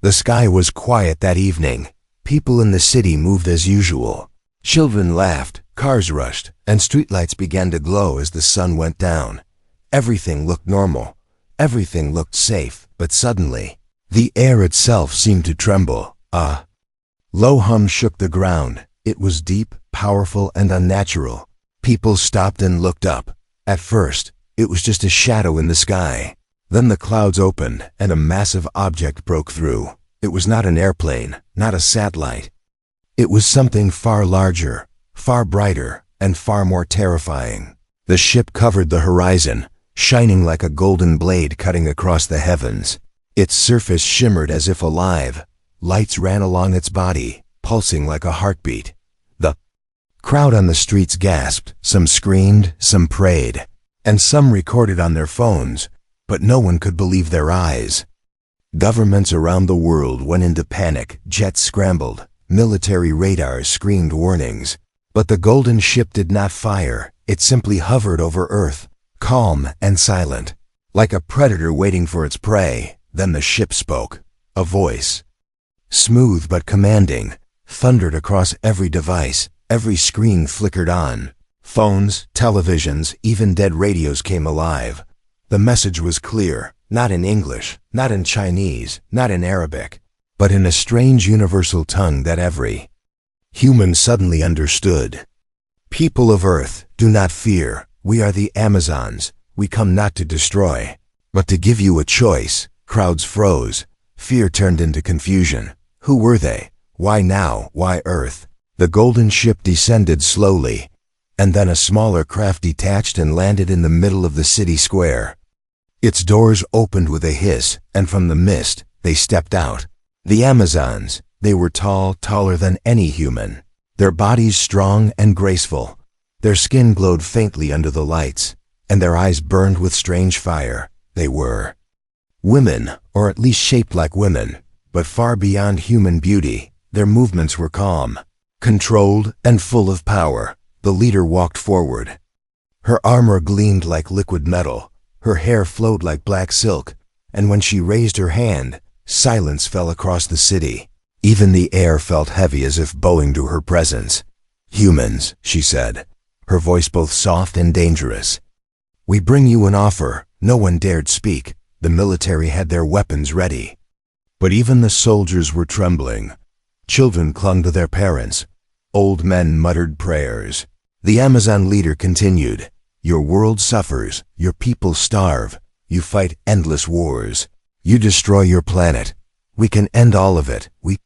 The sky was quiet that evening. People in the city moved as usual. Children laughed, cars rushed, and streetlights began to glow as the sun went down. Everything looked normal. Everything looked safe, but suddenly, the air itself seemed to tremble. A low hum shook the ground. It was deep, powerful, and unnatural. People stopped and looked up. At first, it was just a shadow in the sky. Then the clouds opened, and a massive object broke through. It was not an airplane, not a satellite. It was something far larger, far brighter, and far more terrifying. The ship covered the horizon, shining like a golden blade cutting across the heavens. Its surface shimmered as if alive. Lights ran along its body, pulsing like a heartbeat. The crowd on the streets gasped. Some screamed, some prayed, and some recorded on their phones, but no one could believe their eyes. Governments around the world went into panic. Jets scrambled. Military radars screamed warnings. But the golden ship did not fire. It simply hovered over Earth, calm and silent, like a predator waiting for its prey. Then the ship spoke. A voice, smooth but commanding, thundered across every device. Every screen flickered on. Phones, televisions, even dead radios came alive. The message was clear, not in English, not in Chinese, not in Arabic, but in a strange universal tongue that every human suddenly understood. People of Earth, do not fear. We are the Amazons. We come not to destroy, but to give you a choice. Crowds froze. Fear turned into confusion. Who were they? Why now? Why Earth? The golden ship descended slowly, and then a smaller craft detached and landed in the middle of the city square. Its doors opened with a hiss, and from the mist, they stepped out. The Amazons. They were tall, taller than any human. Their bodies strong and graceful. Their skin glowed faintly under the lights, and their eyes burned with strange fire. They were women, or at least shaped like women, but far beyond human beauty. Their movements were calm, controlled, and full of power. The leader walked forward. Her armor gleamed like liquid metal. Her hair flowed like black silk, and when she raised her hand, silence fell across the city. Even the air felt heavy as if bowing to her presence. "Humans," she said, her voice both soft and dangerous. "We bring you an offer." No one dared speak. The military had their weapons ready. But even the soldiers were trembling. Children clung to their parents. Old men muttered prayers. The Amazon leader continued. "Your world suffers. Your people starve. You fight endless wars. You destroy your planet. We can end all of it. We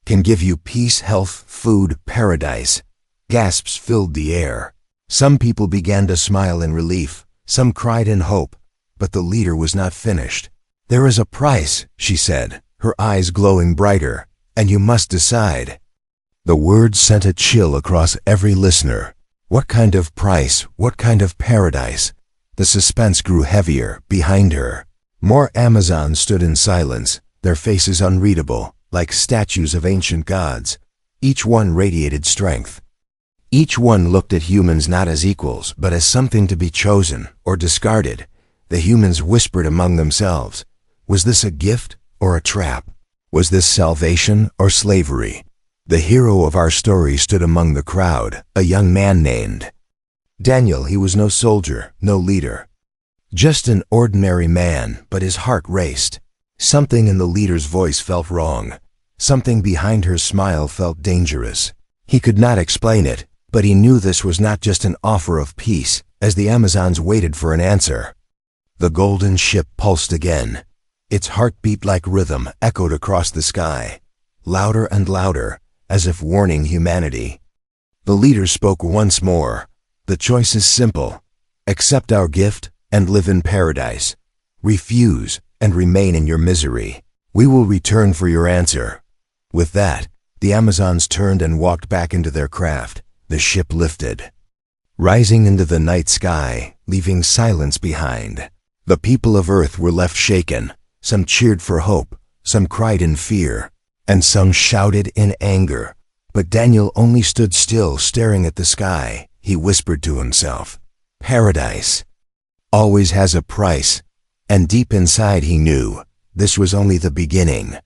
can give you peace, health, food, paradise." Gasps filled the air. Some people began to smile in relief. Some cried in hope. But the leader was not finished. "There is a price," she said, her eyes glowing brighter, "and you must decide." The words sent a chill across every listener. What kind of price? What kind of paradise? The suspense grew heavier. Behind her, more Amazons stood in silence, their faces unreadable, like statues of ancient gods. Each one radiated strength. Each one looked at humans not as equals, but as something to be chosen or discarded. The humans whispered among themselves. Was this a gift or a trap? Was this salvation or slavery? The hero of our story stood among the crowd, a young man named Daniel. He was no soldier, no leader. Just an ordinary man, but his heart raced. Something in the leader's voice felt wrong. Something behind her smile felt dangerous. He could not explain it, but he knew this was not just an offer of peace. As the Amazons waited for an answer, the golden ship pulsed again. Its heartbeat like rhythm echoed across the sky, louder and louder, as if warning humanity. The leader spoke once more. "The choice is simple. Accept our gift and live in paradise. Refuse and remain in your misery. We will return for your answer." With that, the Amazons turned and walked back into their craft. The ship lifted, rising into the night sky, leaving silence behind. The people of Earth were left shaken. Some cheered for hope, some cried in fear, and some shouted in anger. But Daniel only stood still, staring at the sky. He whispered to himself, "Paradise always has a price," and deep inside he knew this was only the beginning.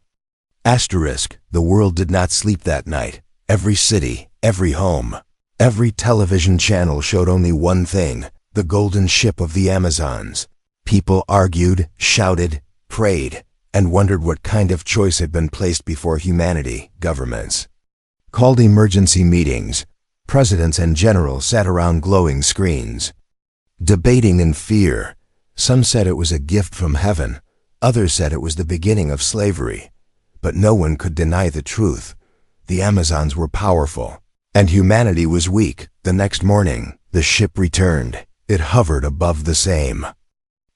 The world did not sleep that night. Every city, every home, every television channel showed only one thing: the golden ship of the Amazons. People argued, shouted, prayed, and wondered what kind of choice had been placed before humanity. Governments called emergency meetings. Presidents and generals sat around glowing screens, debating in fear. Some said it was a gift from heaven. Others said it was the beginning of slavery. But no one could deny the truth. The Amazons were powerful, and humanity was weak. The next morning, the ship returned. It hovered above the same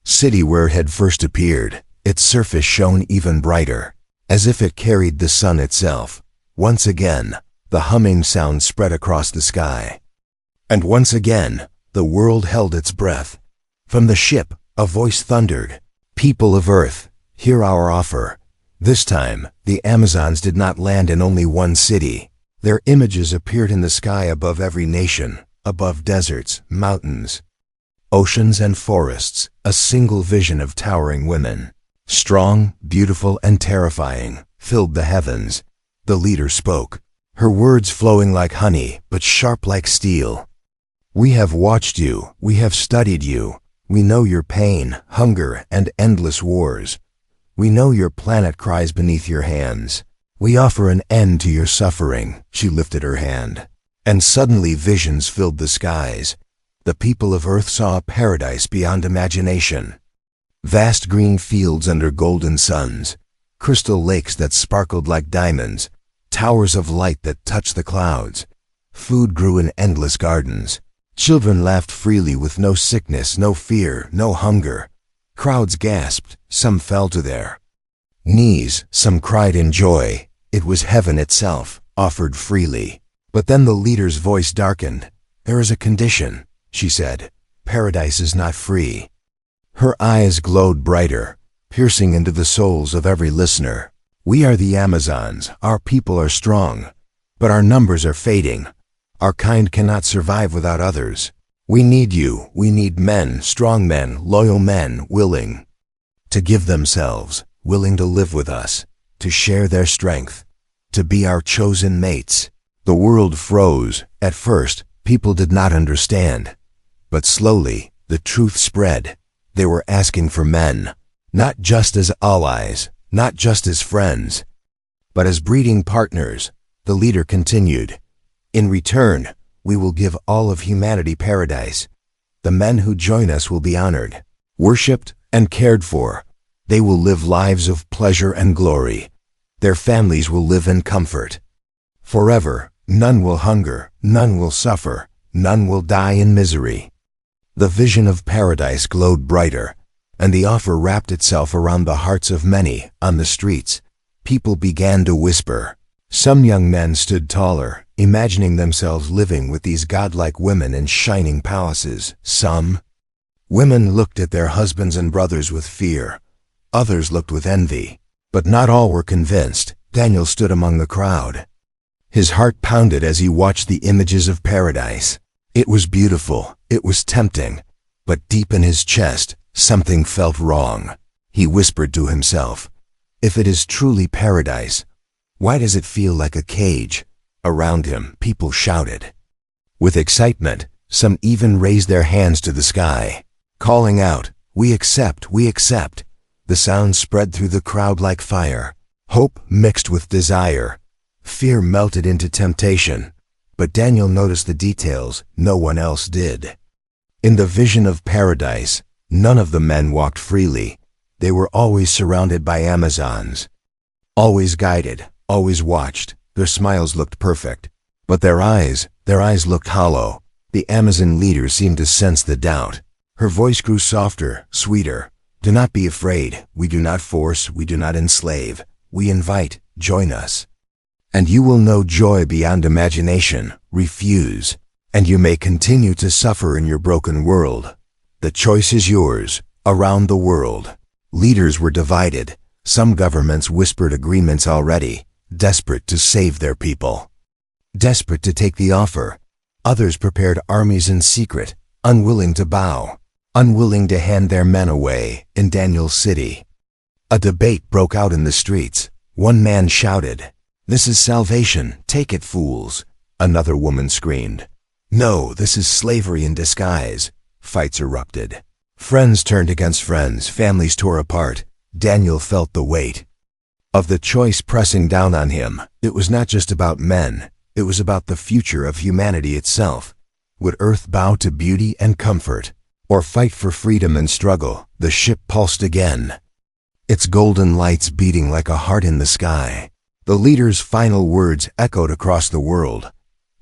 city where it had first appeared. Its surface shone even brighter, as if it carried the sun itself. Once again, the humming sound spread across the sky. And once again, the world held its breath. From the ship, a voice thundered, "People of Earth, hear our offer." This time, the Amazons did not land in only one city. Their images appeared in the sky above every nation, above deserts, mountains, oceans and forests. A single vision of towering women, strong, beautiful, and terrifying, filled the heavens. The leader spoke, her words flowing like honey, but sharp like steel. "We have watched you, we have studied you. We know your pain, hunger, and endless wars. We know your planet cries beneath your hands. We offer an end to your suffering." She lifted her hand, and suddenly visions filled the skies. The people of Earth saw a paradise beyond imagination. Vast green fields under golden suns, crystal lakes that sparkled like diamonds, towers of light that touched the clouds. Food grew in endless gardens. Children laughed freely with no sickness, no fear, no hunger. Crowds gasped, some fell to their knees, some cried in joy. It was heaven itself, offered freely. But then the leader's voice darkened. "There is a condition," she said. "Paradise is not free." Her eyes glowed brighter, piercing into the souls of every listener. "We are the Amazons. Our people are strong, but our numbers are fading. Our kind cannot survive without others. We need you. We need men, strong men, loyal men, willing to give themselves, willing to live with us, to share their strength, to be our chosen mates." The world froze. At first, people did not understand. But slowly, the truth spread. They were asking for men, not just as allies, not just as friends, but as breeding partners. The leader continued, "In return, we will give all of humanity paradise. The men who join us will be honored, worshipped, and cared for. They will live lives of pleasure and glory. Their families will live in comfort. Forever, none will hunger, none will suffer, none will die in misery." The vision of paradise glowed brighter, and the offer wrapped itself around the hearts of many. On the streets, people began to whisper. Some young men stood taller, imagining themselves living with these godlike women in shining palaces. Some women looked at their husbands and brothers with fear. Others looked with envy. But not all were convinced. Daniel stood among the crowd. His heart pounded as he watched the images of paradise. It was beautiful, it was tempting, but deep in his chest, something felt wrong. He whispered to himself, "If it is truly paradise, why does it feel like a cage?" Around him, people shouted. With excitement, some even raised their hands to the sky, calling out, "We accept, we accept." The sound spread through the crowd like fire. Hope mixed with desire. Fear melted into temptation. But Daniel noticed the details no one else did. In the vision of paradise, none of the men walked freely. They were always surrounded by Amazons, always guided, always watched. Their smiles looked perfect, but their eyes looked hollow. The Amazon leader seemed to sense the doubt. Her voice grew softer, sweeter. "Do not be afraid. We do not force, we do not enslave. We invite, join us. And you will know joy beyond imagination. Refuse, and you may continue to suffer in your broken world. The choice is yours." Around the world, leaders were divided. Some governments whispered agreements already, desperate to save their people, desperate to take the offer. Others prepared armies in secret, unwilling to bow, unwilling to hand their men away. In Daniel's city, a debate broke out in the streets. One man shouted, "This is salvation, take it, fools." Another woman screamed, "No, this is slavery in disguise." Fights erupted. Friends turned against friends, families tore apart. Daniel felt the weight of the choice pressing down on him. It was not just about men, it was about the future of humanity itself. Would Earth bow to beauty and comfort, or fight for freedom and struggle? The ship pulsed again, its golden lights beating like a heart in the sky. The leader's final words echoed across the world.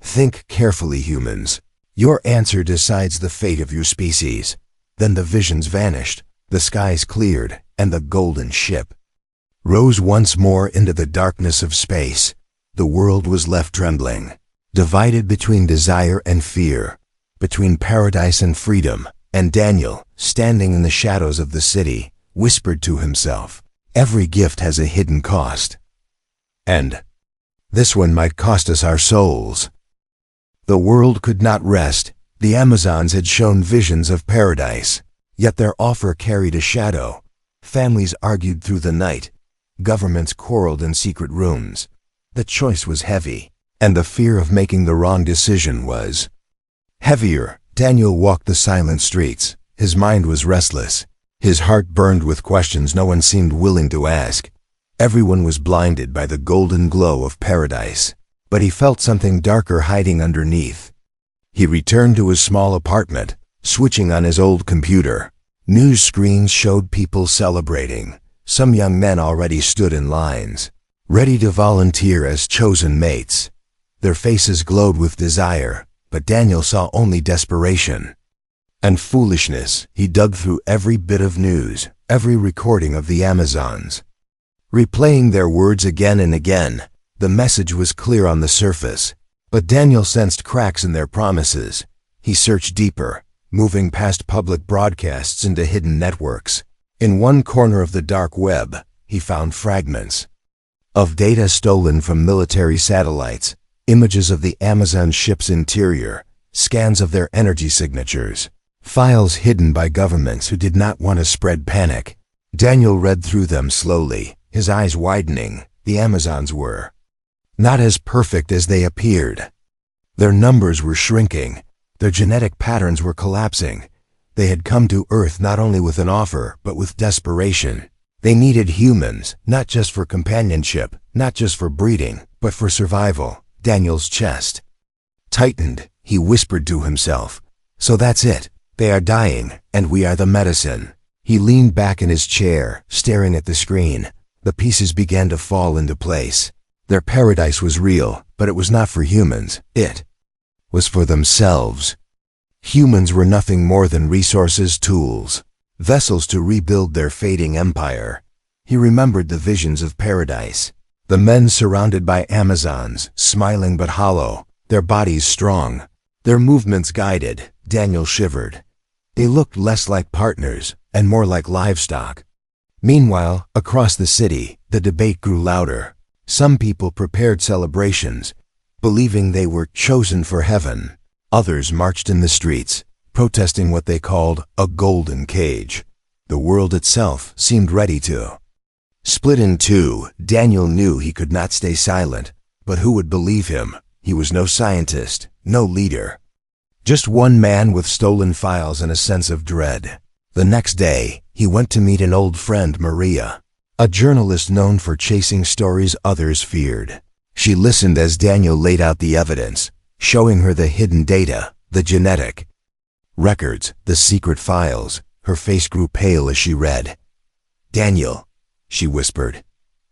"Think carefully, humans. Your answer decides the fate of your species." Then the visions vanished, the skies cleared, and the golden ship rose once more into the darkness of space. The world was left trembling, divided between desire and fear, between paradise and freedom, and Daniel, standing in the shadows of the city, whispered to himself, "Every gift has a hidden cost. And this one might cost us our souls." The world could not rest. The Amazons had shown visions of paradise, yet their offer carried a shadow. Families argued through the night. Governments quarreled in secret rooms. The choice was heavy, and the fear of making the wrong decision was heavier. Daniel walked the silent streets. His mind was restless. His heart burned with questions no one seemed willing to ask. Everyone was blinded by the golden glow of paradise, but he felt something darker hiding underneath. He returned to his small apartment, switching on his old computer. News screens showed people celebrating. Some young men already stood in lines, ready to volunteer as chosen mates. Their faces glowed with desire, but Daniel saw only desperation and foolishness. He dug through every bit of news, every recording of the Amazons, replaying their words again and again. The message was clear on the surface, but Daniel sensed cracks in their promises. He searched deeper, moving past public broadcasts into hidden networks. In one corner of the dark web, he found fragments of data stolen from military satellites, images of the Amazon ship's interior, scans of their energy signatures, files hidden by governments who did not want to spread panic. Daniel read through them slowly, his eyes widening. The Amazons were not as perfect as they appeared. Their numbers were shrinking. Their genetic patterns were collapsing. They had come to Earth not only with an offer, but with desperation. They needed humans, not just for companionship, not just for breeding, but for survival. Daniel's chest tightened. He whispered to himself, "So that's it. They are dying, and we are the medicine." He leaned back in his chair, staring at the screen. The pieces began to fall into place. Their paradise was real, but it was not for humans. It was for themselves. Humans were nothing more than resources, tools, vessels to rebuild their fading empire. He remembered the visions of paradise. The men surrounded by Amazons, smiling but hollow, their bodies strong, their movements guided. Daniel shivered. They looked less like partners and more like livestock. Meanwhile, across the city, the debate grew louder. Some people prepared celebrations, believing they were chosen for heaven. Others marched in the streets, protesting what they called a golden cage. The world itself seemed ready to split in two. Daniel knew he could not stay silent, but who would believe him? He was no scientist, no leader. Just one man with stolen files and a sense of dread. The next day, he went to meet an old friend, Maria, a journalist known for chasing stories others feared. She listened as Daniel laid out the evidence, showing her the hidden data, the genetic records, the secret files. Her face grew pale as she read. "Daniel," she whispered,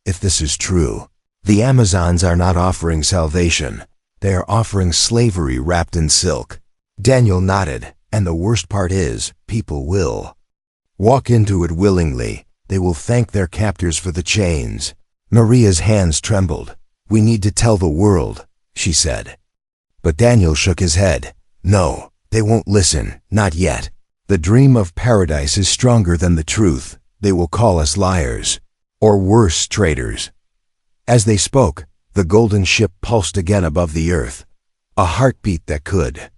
"if this is true, the Amazons are not offering salvation. They are offering slavery wrapped in silk." Daniel nodded. "And the worst part is, people will walk into it willingly. They will thank their captors for the chains." Maria's hands trembled. "We need to tell the world," she said. But Daniel shook his head. "No, they won't listen, not yet. The dream of paradise is stronger than the truth. They will call us liars, or worse, traitors." As they spoke, the golden ship pulsed again above the earth, a heartbeat that could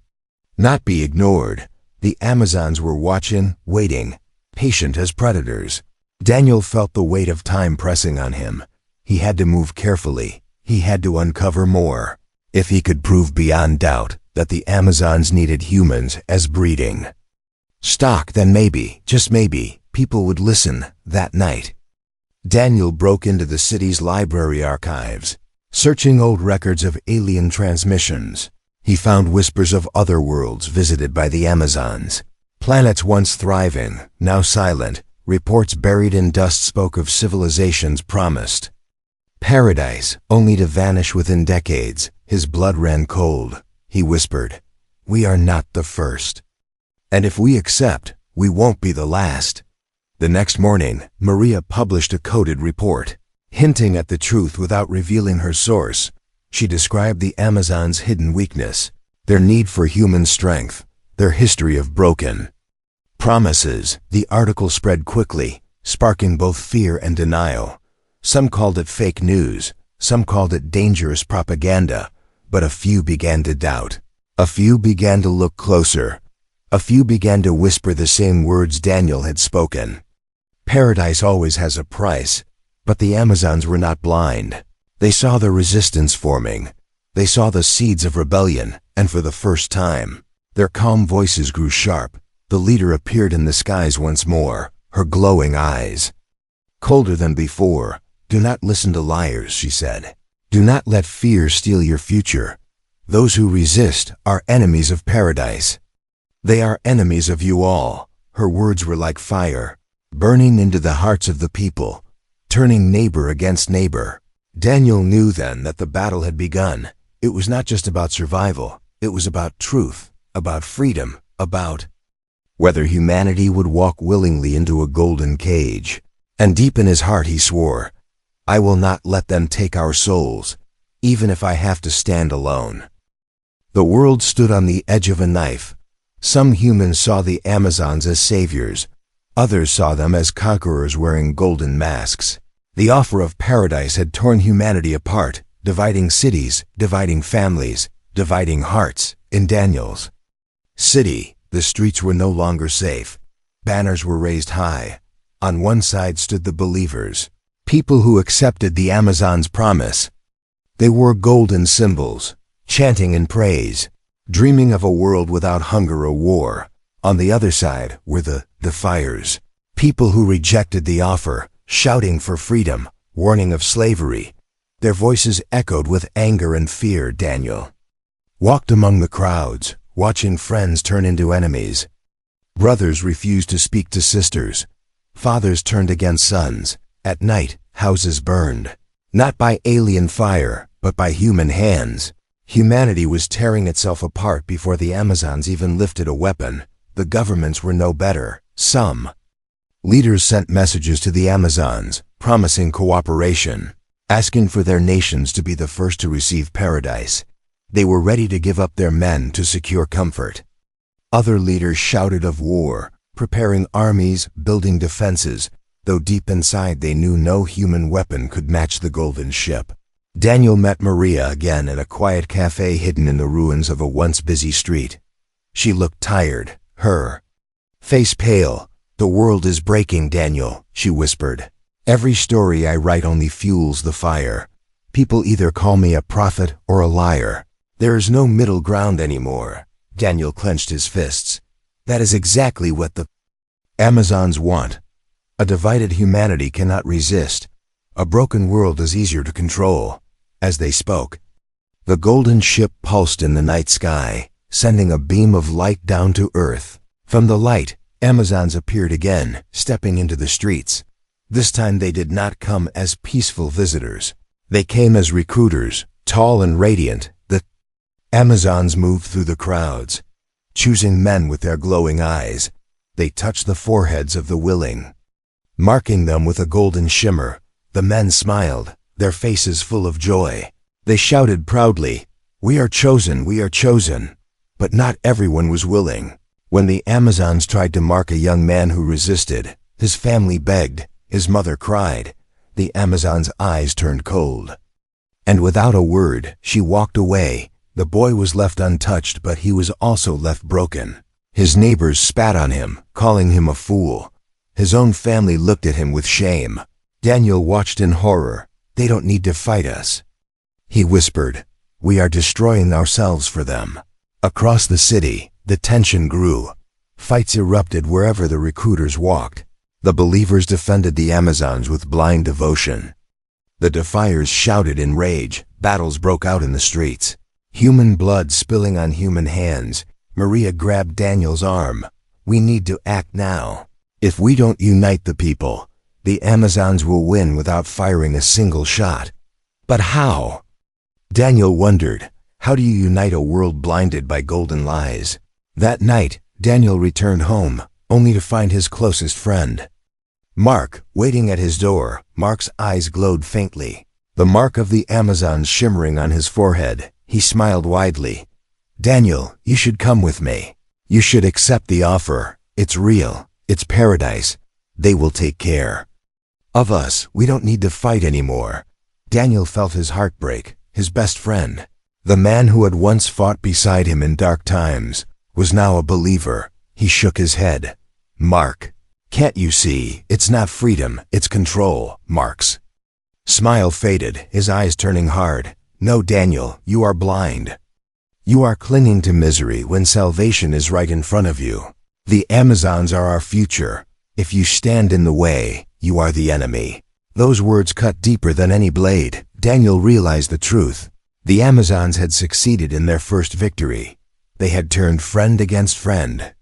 not be ignored. The Amazons were watching, waiting, patient as predators. Daniel felt the weight of time pressing on him. He had to move carefully. He had to uncover more. If he could prove beyond doubt that the Amazons needed humans as breeding stock, then maybe, just maybe, people would listen that night. Daniel broke into the city's library archives, searching old records of alien transmissions. He found whispers of other worlds visited by the Amazons. Planets once thriving, now silent. Reports buried in dust spoke of civilizations promised paradise, only to vanish within decades. His blood ran cold. He whispered, "We are not the first. And if we accept, we won't be the last." The next morning, Maria published a coded report, hinting at the truth without revealing her source. She described the Amazons' hidden weakness, their need for human strength, their history of broken promises. The article spread quickly, sparking both fear and denial. Some called it fake news, some called it dangerous propaganda, but a few began to doubt. A few began to look closer. A few began to whisper the same words Daniel had spoken. Paradise always has a price, but the Amazons were not blind. They saw the resistance forming. They saw the seeds of rebellion, and for the first time, their calm voices grew sharp. The leader appeared in the skies once more, her glowing eyes colder than before. "Do not listen to liars," she said. "Do not let fear steal your future. Those who resist are enemies of paradise. They are enemies of you all." Her words were like fire, burning into the hearts of the people, turning neighbor against neighbor. Daniel knew then that the battle had begun. It was not just about survival. It was about truth, about freedom, about whether humanity would walk willingly into a golden cage. And deep in his heart he swore, "I will not let them take our souls, even if I have to stand alone." The world stood on the edge of a knife. Some humans saw the Amazons as saviors. Others saw them as conquerors wearing golden masks. The offer of paradise had torn humanity apart, dividing cities, dividing families, dividing hearts. In Daniel's city, the streets were no longer safe. Banners were raised high. On one side stood the believers, people who accepted the Amazons' promise. They wore golden symbols, chanting in praise, dreaming of a world without hunger or war. On the other side were the defiers, people who rejected the offer, shouting for freedom, warning of slavery. Their voices echoed with anger and fear. Daniel walked among the crowds, watching friends turn into enemies. Brothers refused to speak to sisters. Fathers turned against sons. At night, houses burned, not by alien fire, but by human hands. Humanity was tearing itself apart before the Amazons even lifted a weapon. The governments were no better. Some leaders sent messages to the Amazons, promising cooperation, asking for their nations to be the first to receive paradise. They were ready to give up their men to secure comfort. Other leaders shouted of war, preparing armies, building defenses, though deep inside they knew no human weapon could match the golden ship. Daniel met Maria again in a quiet cafe hidden in the ruins of a once busy street. She looked tired, her face pale. "The world is breaking, Daniel," she whispered. "Every story I write only fuels the fire. People either call me a prophet or a liar. There is no middle ground anymore." Daniel clenched his fists. "That is exactly what the Amazons want. A divided humanity cannot resist. A broken world is easier to control." As they spoke, the golden ship pulsed in the night sky, sending a beam of light down to Earth. From the light, Amazons appeared again, stepping into the streets. This time they did not come as peaceful visitors. They came as recruiters, tall and radiant. The Amazons moved through the crowds, choosing men with their glowing eyes. They touched the foreheads of the willing, marking them with a golden shimmer. The men smiled, their faces full of joy. They shouted proudly, "We are chosen, we are chosen." But not everyone was willing. When the Amazons tried to mark a young man who resisted, his family begged, his mother cried. The Amazon's eyes turned cold. And without a word, she walked away. The boy was left untouched, but he was also left broken. His neighbors spat on him, calling him a fool. His own family looked at him with shame. Daniel watched in horror. They don't need to fight us. He whispered, "We are destroying ourselves for them." Across the city, the tension grew. Fights erupted wherever the recruiters walked. The believers defended the Amazons with blind devotion. The defiers shouted in rage. Battles broke out in the streets. Human blood spilling on human hands. Maria grabbed Daniel's arm. "We need to act now. If we don't unite the people, the Amazons will win without firing a single shot." But how? Daniel wondered, how do you unite a world blinded by golden lies? That night, Daniel returned home, only to find his closest friend, Mark, waiting at his door. Mark's eyes glowed faintly, the mark of the Amazons shimmering on his forehead. He smiled widely. "Daniel, you should come with me. You should accept the offer. It's real. It's paradise. They will take care of us. We don't need to fight anymore." Daniel felt his heart break. His best friend, the man who had once fought beside him in dark times, was now a believer. He shook his head. "Mark, can't you see? It's not freedom, it's control." Mark's smile faded, his eyes turning hard. "No, Daniel, you are blind. You are clinging to misery when salvation is right in front of you. The Amazons are our future. If you stand in the way, you are the enemy." Those words cut deeper than any blade. Daniel realized the truth. The Amazons had succeeded in their first victory. They had turned friend against friend,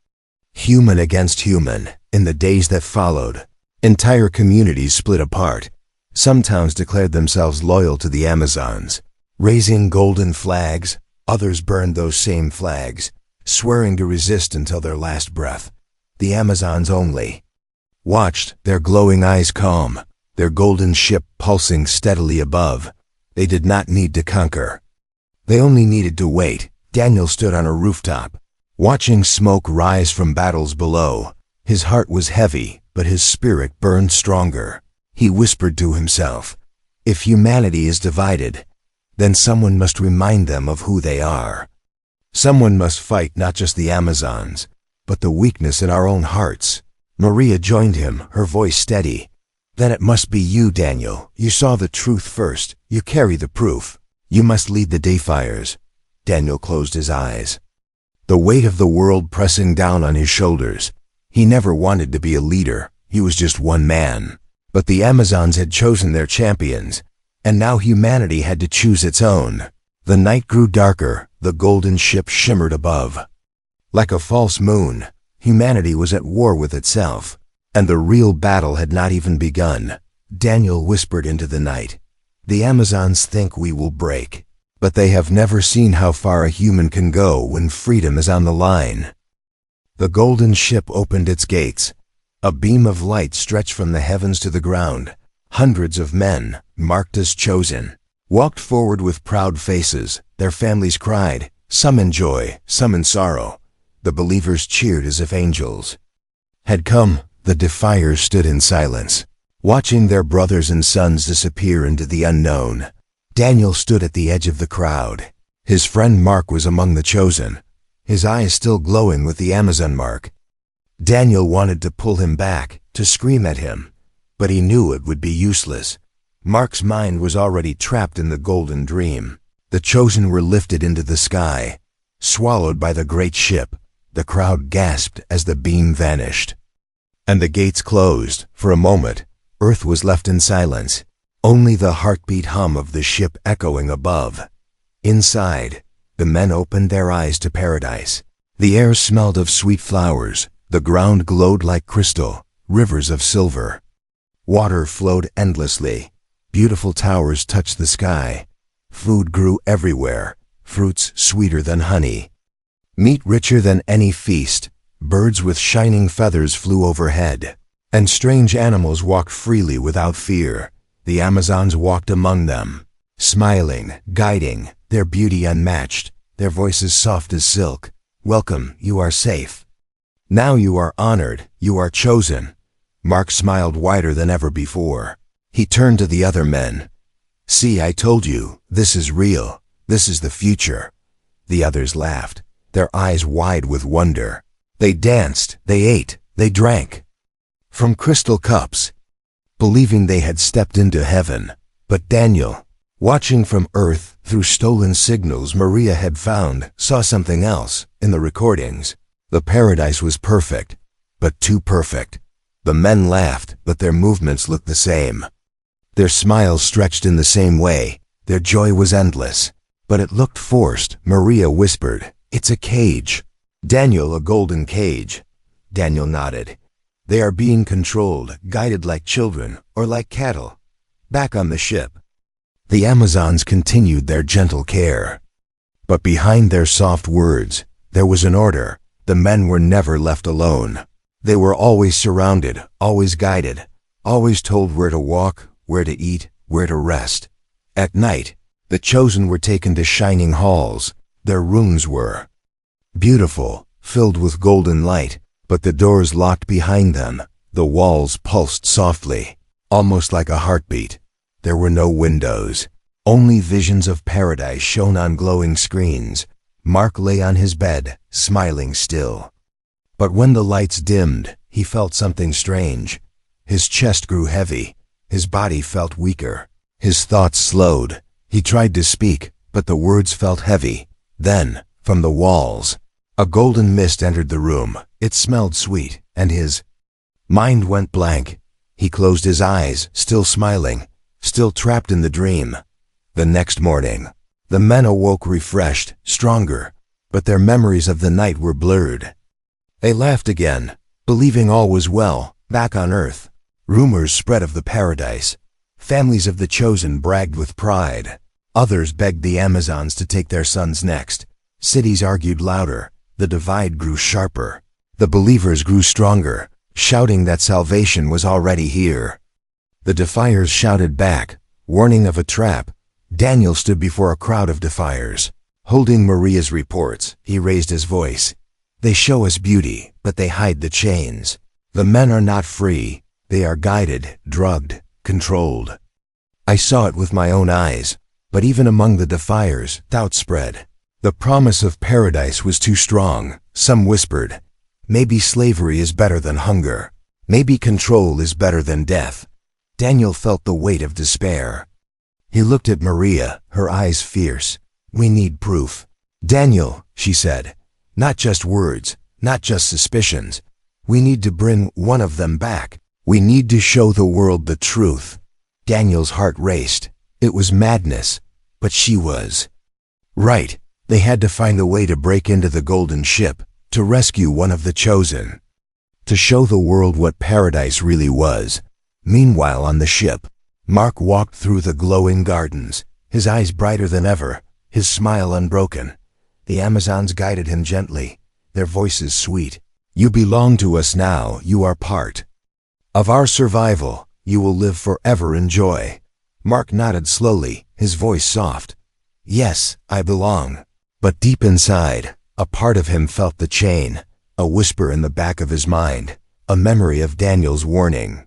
human against human. In the days that followed, entire communities split apart. Some towns declared themselves loyal to the Amazons, raising golden flags. Others burned those same flags, swearing to resist until their last breath. The Amazons only watched, their glowing eyes calm, their golden ship pulsing steadily above. They did not need to conquer. They only needed to wait. Daniel stood on a rooftop, watching smoke rise from battles below. His heart was heavy, but his spirit burned stronger. He whispered to himself, "If humanity is divided, then someone must remind them of who they are. Someone must fight not just the Amazons, but the weakness in our own hearts." Maria joined him, her voice steady. "Then it must be you, Daniel. You saw the truth first. You carry the proof. You must lead the defiers." Daniel closed his eyes, the weight of the world pressing down on his shoulders. He never wanted to be a leader. He was just one man. But the Amazons had chosen their champions, and now humanity had to choose its own. The night grew darker. The golden ship shimmered above. Like a false moon, humanity was at war with itself, and the real battle had not even begun. Daniel whispered into the night, "The Amazons think we will break, but they have never seen how far a human can go when freedom is on the line." The golden ship opened its gates. A beam of light stretched from the heavens to the ground. Hundreds of men, marked as chosen, walked forward with proud faces. Their families cried, some in joy, some in sorrow. The believers cheered as if angels had come. The defiers stood in silence, watching their brothers and sons disappear into the unknown. Daniel stood at the edge of the crowd. His friend Mark was among the chosen, his eyes still glowing with the Amazon mark. Daniel wanted to pull him back, to scream at him, but he knew it would be useless. Mark's mind was already trapped in the golden dream. The chosen were lifted into the sky, swallowed by the great ship. The crowd gasped as the beam vanished, and the gates closed. For a moment, Earth was left in silence, only the heartbeat hum of the ship echoing above. Inside, the men opened their eyes to paradise. The air smelled of sweet flowers. The ground glowed like crystal, rivers of silver. Water flowed endlessly. Beautiful towers touched the sky. Food grew everywhere, fruits sweeter than honey, meat richer than any feast. Birds with shining feathers flew overhead, and strange animals walked freely without fear. The Amazons walked among them, smiling, guiding, their beauty unmatched, their voices soft as silk. "Welcome, you are safe. Now you are honored, you are chosen." Mark smiled wider than ever before. He turned to the other men. "See, I told you, this is real. This is the future." The others laughed, their eyes wide with wonder. They danced, they ate, they drank from crystal cups, believing they had stepped into heaven. But Daniel, watching from Earth through stolen signals Maria had found, saw something else in the recordings. The paradise was perfect, but too perfect. The men laughed, but their movements looked the same. Their smiles stretched in the same way. Their joy was endless, but it looked forced. Maria whispered, "It's a cage." "Daniel, a golden cage." Daniel nodded. "They are being controlled, guided like children, or like cattle." Back on the ship, the Amazons continued their gentle care. But behind their soft words, there was an order. The men were never left alone. They were always surrounded, always guided, always told where to walk, where to eat, where to rest. At night, the chosen were taken to shining halls. Their rooms were beautiful, filled with golden light, but the doors locked behind them. The walls pulsed softly, almost like a heartbeat. There were no windows. Only visions of paradise shone on glowing screens. Mark lay on his bed, smiling still. But when the lights dimmed, he felt something strange. His chest grew heavy. His body felt weaker. His thoughts slowed. He tried to speak, but the words felt heavy. Then, from the walls, a golden mist entered the room. It smelled sweet, and his mind went blank. He closed his eyes, still smiling, still trapped in the dream. The next morning, the men awoke refreshed, stronger, but their memories of the night were blurred. They laughed again, believing all was well, back on Earth. Rumors spread of the paradise. Families of the chosen bragged with pride. Others begged the Amazons to take their sons next. Cities argued louder. The divide grew sharper. The believers grew stronger, shouting that salvation was already here. The defiers shouted back, warning of a trap. Daniel stood before a crowd of defiers. Holding Maria's reports, he raised his voice. "They show us beauty, but they hide the chains. The men are not free. They are guided, drugged, controlled." I saw it with my own eyes, but even among the defiers, doubt spread. The promise of paradise was too strong. Some whispered, "Maybe slavery is better than hunger. Maybe control is better than death." Daniel felt the weight of despair. He looked at Maria, her eyes fierce. "We need proof." "Daniel," she said, "not just words, not just suspicions. We need to bring one of them back. We need to show the world the truth." Daniel's heart raced. It was madness, but she was right. They had to find a way to break into the golden ship, to rescue one of the chosen, to show the world what paradise really was. Meanwhile, on the ship, Mark walked through the glowing gardens, his eyes brighter than ever, his smile unbroken. The Amazons guided him gently, their voices sweet. "You belong to us now. You are part of our survival. You will live forever in joy." Mark nodded slowly, his voice soft. "Yes, I belong." But deep inside, a part of him felt the chain, a whisper in the back of his mind, a memory of Daniel's warning.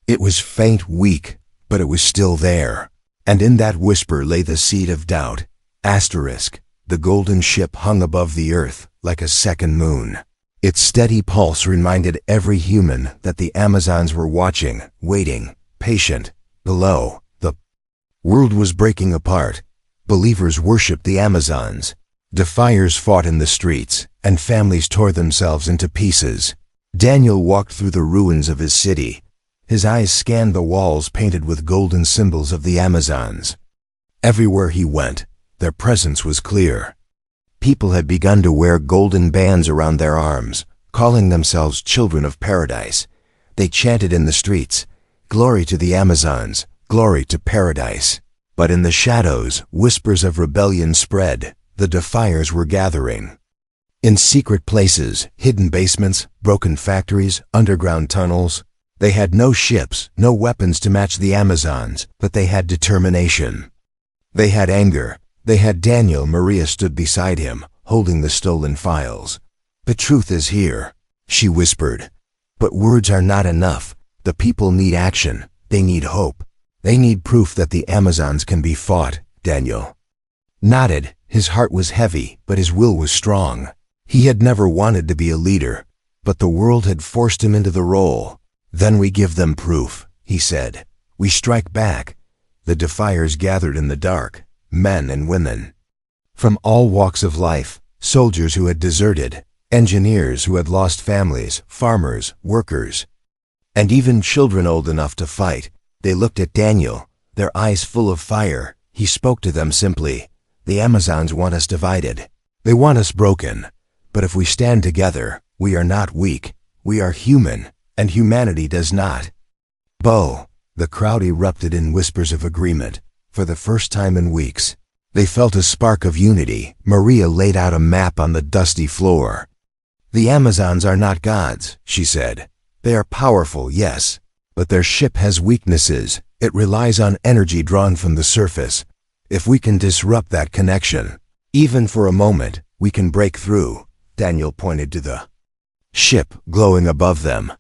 It was faint, weak, but it was still there. And in that whisper lay the seed of doubt. The golden ship hung above the earth like a second moon. Its steady pulse reminded every human that the Amazons were watching, waiting, patient. Below, the world was breaking apart. Believers worshipped the Amazons. Defiers fought in the streets, and families tore themselves into pieces. Daniel walked through the ruins of his city. His eyes scanned the walls painted with golden symbols of the Amazons. Everywhere he went, their presence was clear. People had begun to wear golden bands around their arms, calling themselves children of paradise. They chanted in the streets, "Glory to the Amazons, glory to paradise." But in the shadows, whispers of rebellion spread. The defiers were gathering. In secret places, hidden basements, broken factories, underground tunnels. They had no ships, no weapons to match the Amazons, but they had determination. They had anger. They had Daniel. Maria stood beside him, holding the stolen files. "The truth is here," she whispered. "But words are not enough. The people need action. They need hope. They need proof that the Amazons can be fought." Daniel nodded. His heart was heavy, but his will was strong. He had never wanted to be a leader, but the world had forced him into the role. "Then we give them proof," he said. "We strike back." The defiers gathered in the dark, men and women. From all walks of life, soldiers who had deserted, engineers who had lost families, farmers, workers, and even children old enough to fight. They looked at Daniel, their eyes full of fire. He spoke to them simply. The Amazons want us divided. They want us broken. But if we stand together, we are not weak. We are human, and humanity does not. Bo! The crowd erupted in whispers of agreement. For the first time in weeks, they felt a spark of unity. Maria laid out a map on the dusty floor. The Amazons are not gods, she said. They are powerful, yes, but their ship has weaknesses. It relies on energy drawn from the surface. If we can disrupt that connection, even for a moment, we can break through. Daniel pointed to the ship glowing above them.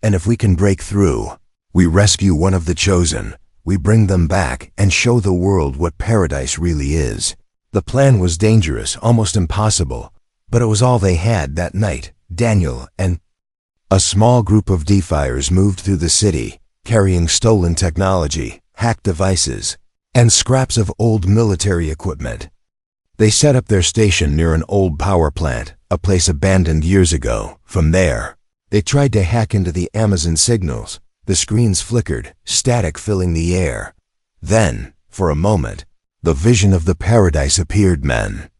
And if we can break through, we rescue one of the chosen. We bring them back and show the world what paradise really is. The plan was dangerous, almost impossible, but it was all they had that night. Daniel and a small group of defiers moved through the city, carrying stolen technology, hacked devices, and scraps of old military equipment. They set up their station near an old power plant, a place abandoned years ago. From there, they tried to hack into the Amazon signals. The screens flickered, static filling the air. Then, for a moment, the vision of the paradise appeared. Men,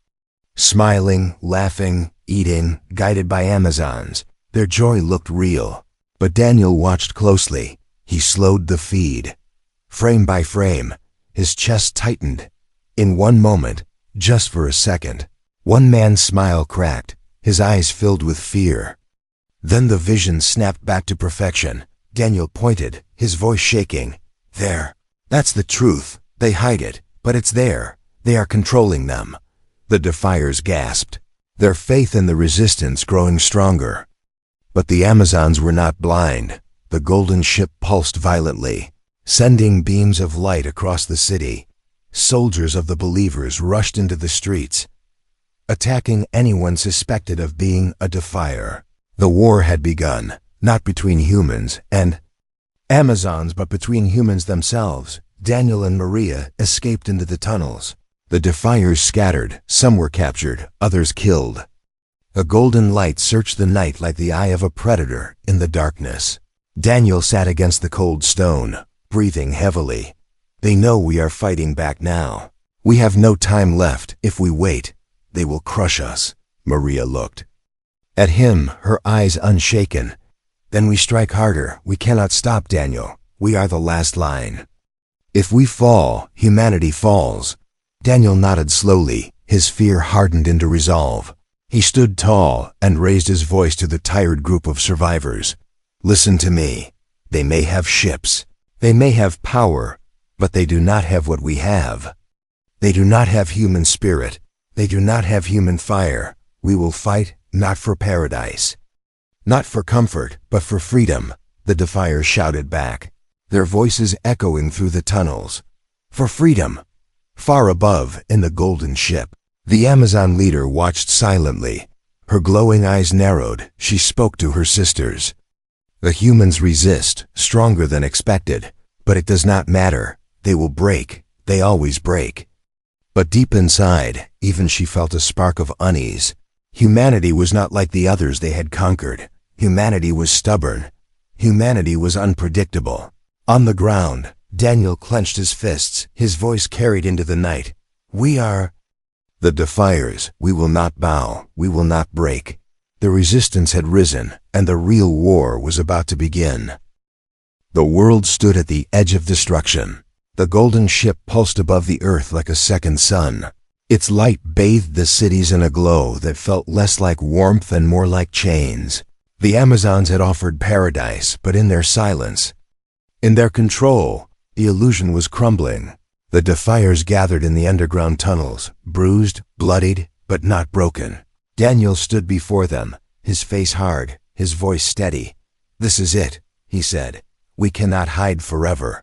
smiling, laughing, eating, guided by Amazons. Their joy looked real. But Daniel watched closely. He slowed the feed. Frame by frame, his chest tightened. In one moment, just for a second, one man's smile cracked, his eyes filled with fear. Then the vision snapped back to perfection. Daniel pointed, his voice shaking. There. That's the truth. They hide it, but it's there. They are controlling them. The defiers gasped, their faith in the resistance growing stronger. But the Amazons were not blind. The golden ship pulsed violently, sending beams of light across the city. Soldiers of the believers rushed into the streets, attacking anyone suspected of being a defier. The war had begun, not between humans and Amazons, but between humans themselves. Daniel and Maria escaped into the tunnels. The defiers scattered, some were captured, others killed. A golden light searched the night like the eye of a predator in the darkness. Daniel sat against the cold stone, breathing heavily. They know we are fighting back now. We have no time left. If we wait, they will crush us. Maria looked at him, her eyes unshaken. Then we strike harder. We cannot stop, Daniel. We are the last line. If we fall, humanity falls. Daniel nodded slowly, his fear hardened into resolve. He stood tall and raised his voice to the tired group of survivors. Listen to me. They may have ships. They may have power, but they do not have what we have. They do not have human spirit. They do not have human fire. We will fight, not for paradise, not for comfort, but for freedom, the defiers shouted back, their voices echoing through the tunnels. For freedom. Far above, in the golden ship, the Amazon leader watched silently. Her glowing eyes narrowed. She spoke to her sisters. The humans resist, stronger than expected, but it does not matter. They will break. They always break. But deep inside, even she felt a spark of unease. Humanity was not like the others they had conquered. Humanity was stubborn. Humanity was unpredictable. On the ground, Daniel clenched his fists, his voice carried into the night. We are the defiers. We will not bow. We will not break. The resistance had risen, and the real war was about to begin. The world stood at the edge of destruction. The golden ship pulsed above the earth like a second sun. Its light bathed the cities in a glow that felt less like warmth and more like chains. The Amazons had offered paradise, but in their silence, in their control, the illusion was crumbling. The defiers gathered in the underground tunnels, bruised, bloodied, but not broken. Daniel stood before them, his face hard, his voice steady. This is it, he said. We cannot hide forever.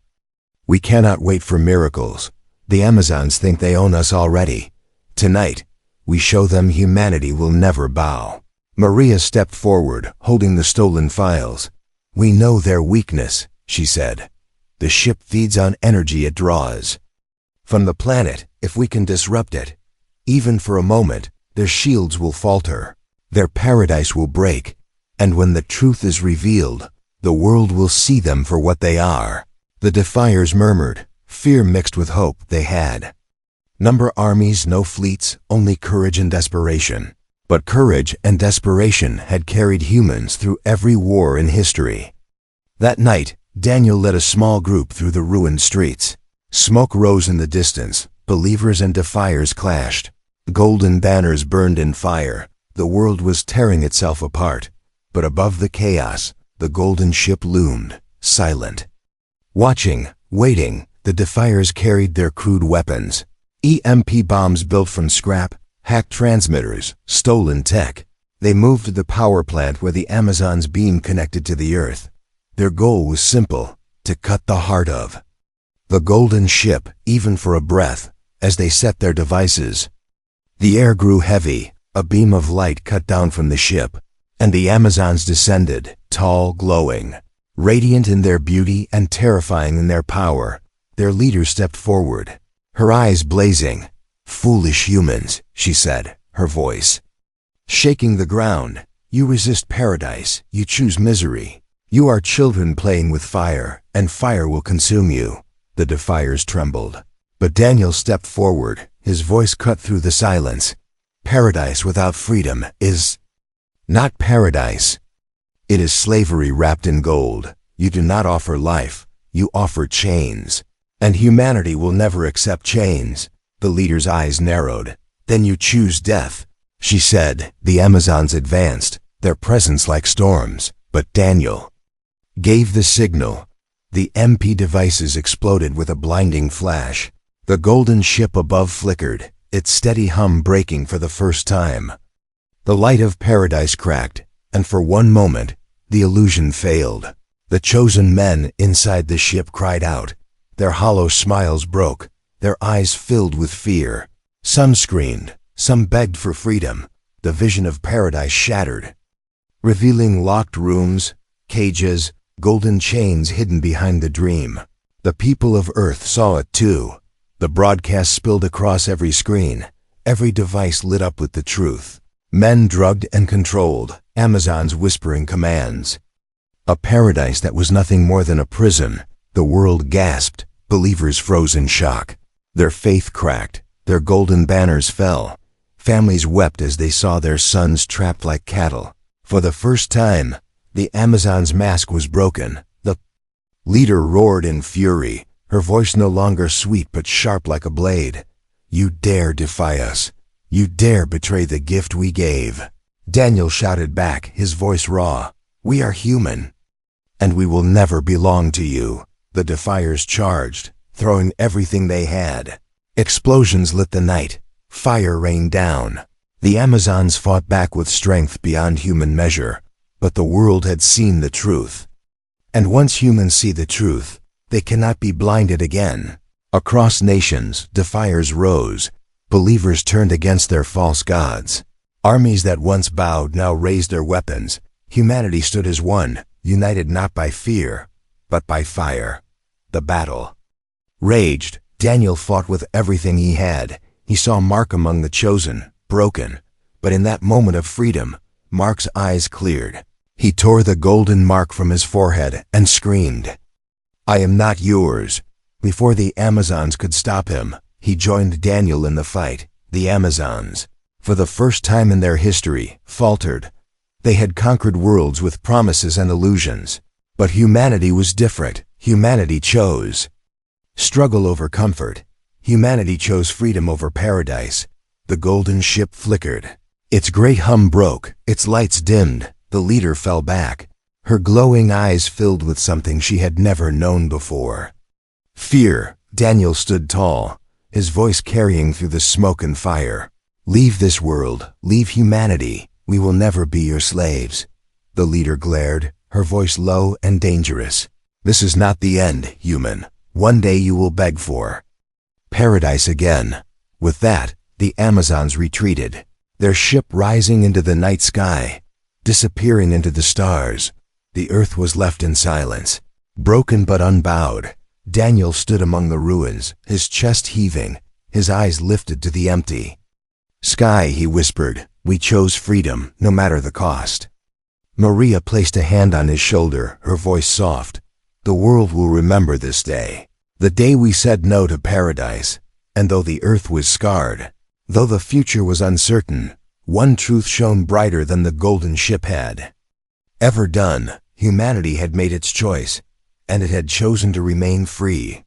We cannot wait for miracles. The Amazons think they own us already. Tonight, we show them humanity will never bow. Maria stepped forward, holding the stolen files. We know their weakness, she said. The ship feeds on energy it draws from the planet. If we can disrupt it, even for a moment, their shields will falter, their paradise will break, and when the truth is revealed, the world will see them for what they are. The Defiers murmured, fear mixed with hope they had. Number armies, no fleets, only courage and desperation. But courage and desperation had carried humans through every war in history. That night, Daniel led a small group through the ruined streets. Smoke rose in the distance, believers and defiers clashed. Golden banners burned in fire, the world was tearing itself apart. But above the chaos, the golden ship loomed, silent. Watching, waiting, the defiers carried their crude weapons. EMP bombs built from scrap, hacked transmitters, stolen tech. They moved to the power plant where the Amazon's beam connected to the Earth. Their goal was simple, to cut the heart of the golden ship, even for a breath, as they set their devices. The air grew heavy, a beam of light cut down from the ship, and the Amazons descended, tall, glowing, radiant in their beauty and terrifying in their power. Their leader stepped forward, her eyes blazing. Foolish humans, she said, her voice shaking the ground. You resist paradise, you choose misery. You are children playing with fire, and fire will consume you. The defiers trembled. But Daniel stepped forward, his voice cut through the silence. Paradise without freedom is not paradise. It is slavery wrapped in gold. You do not offer life, you offer chains. And humanity will never accept chains. The leader's eyes narrowed. Then you choose death, she said. The Amazons advanced, their presence like storms. But Daniel gave the signal. The MP devices exploded with a blinding flash. The golden ship above flickered, its steady hum breaking for the first time. The light of paradise cracked, and for one moment, the illusion failed. The chosen men inside the ship cried out. Their hollow smiles broke, their eyes filled with fear. Some screamed, some begged for freedom. The vision of paradise shattered, revealing locked rooms, cages, golden chains hidden behind the dream. The people of Earth saw it too. The broadcast spilled across every screen, every device lit up with the truth. Men drugged and controlled, Amazons whispering commands. A paradise that was nothing more than a prison. The world gasped, believers froze in shock. Their faith cracked, their golden banners fell. Families wept as they saw their sons trapped like cattle. For the first time, the Amazon's mask was broken. The leader roared in fury, her voice no longer sweet but sharp like a blade. You dare defy us. You dare betray the gift we gave. Daniel shouted back, his voice raw. We are human, and we will never belong to you. The defiers charged, throwing everything they had. Explosions lit the night. Fire rained down. The Amazons fought back with strength beyond human measure, but the world had seen the truth. And once humans see the truth, they cannot be blinded again. Across nations, defiers rose. Believers turned against their false gods. Armies that once bowed now raised their weapons. Humanity stood as one, united not by fear, but by fire. The battle raged. Daniel fought with everything he had. He saw Mark among the chosen, broken. But in that moment of freedom, Mark's eyes cleared. He tore the golden mark from his forehead and screamed, I am not yours. Before the Amazons could stop him, he joined Daniel in the fight. The Amazons, for the first time in their history, faltered. They had conquered worlds with promises and illusions. But humanity was different. Humanity chose struggle over comfort. Humanity chose freedom over paradise. The golden ship flickered. Its great hum broke, its lights dimmed. The leader fell back, her glowing eyes filled with something she had never known before. Fear. Daniel stood tall, his voice carrying through the smoke and fire. Leave this world, leave humanity. We will never be your slaves. The leader glared, her voice low and dangerous. This is not the end, human. One day you will beg for paradise again. With that, the Amazons retreated, their ship rising into the night sky, disappearing into the stars. The earth was left in silence, broken but unbowed. Daniel stood among the ruins, his chest heaving, his eyes lifted to the empty sky. He whispered, "We chose freedom, no matter the cost." Maria placed a hand on his shoulder, her voice soft. "The world will remember this day. The day we said no to paradise. And though the earth was scarred, though the future was uncertain, one truth shone brighter than the golden ship had ever done. Humanity had made its choice, and it had chosen to remain free.